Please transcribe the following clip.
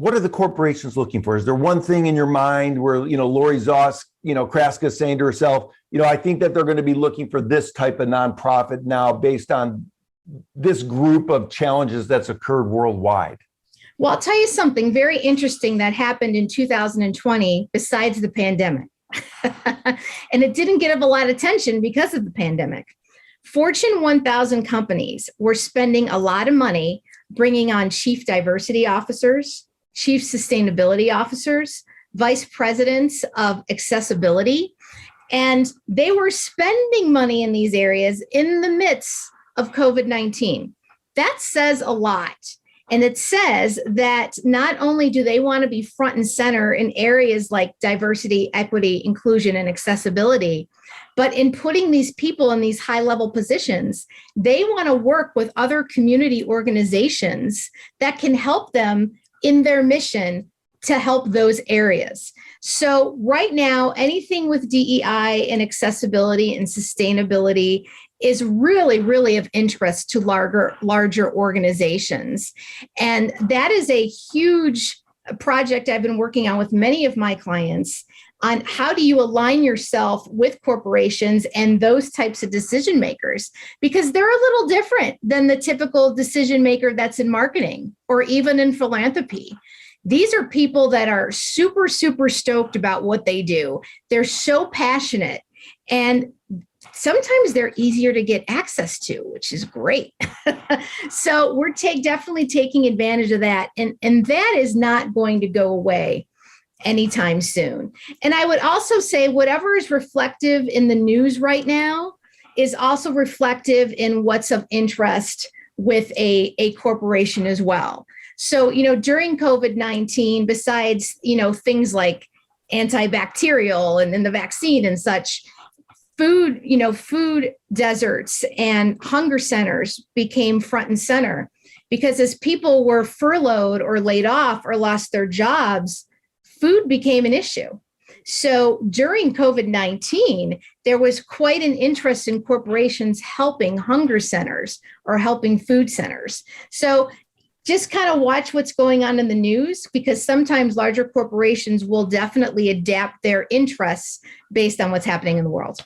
what are the corporations looking for? Is there one thing in your mind where, Lori Zoss, Kraska is saying to herself, I think that they're going to be looking for this type of nonprofit now based on this group of challenges that's occurred worldwide? Well, I'll tell you something very interesting that happened in 2020 besides the pandemic. And it didn't get a lot of attention because of the pandemic. Fortune 1000 companies were spending a lot of money bringing on chief diversity officers, chief sustainability officers, vice presidents of accessibility. And they were spending money in these areas in the midst of COVID-19. That says a lot. And it says that not only do they want to be front and center in areas like diversity, equity, inclusion, and accessibility, but in putting these people in these high-level positions, they want to work with other community organizations that can help them in their mission to help those areas. So right now, anything with DEI and accessibility and sustainability is really, really of interest to larger organizations. And that is a huge project I've been working on with many of my clients on how do you align yourself with corporations and those types of decision makers, because they're a little different than the typical decision maker that's in marketing or even in philanthropy. These are people that are super, super stoked about what they do. They're so passionate, and sometimes they're easier to get access to, which is great. So we're definitely taking advantage of that. And that is not going to go away anytime soon. And I would also say whatever is reflective in the news right now is also reflective in what's of interest with a corporation as well. So, during COVID-19, besides, things like antibacterial and then the vaccine and such, food deserts and hunger centers became front and center, because as people were furloughed or laid off or lost their jobs, food became an issue. So during COVID-19, there was quite an interest in corporations helping hunger centers or helping food centers. So just kind of watch what's going on in the news, because sometimes larger corporations will definitely adapt their interests based on what's happening in the world.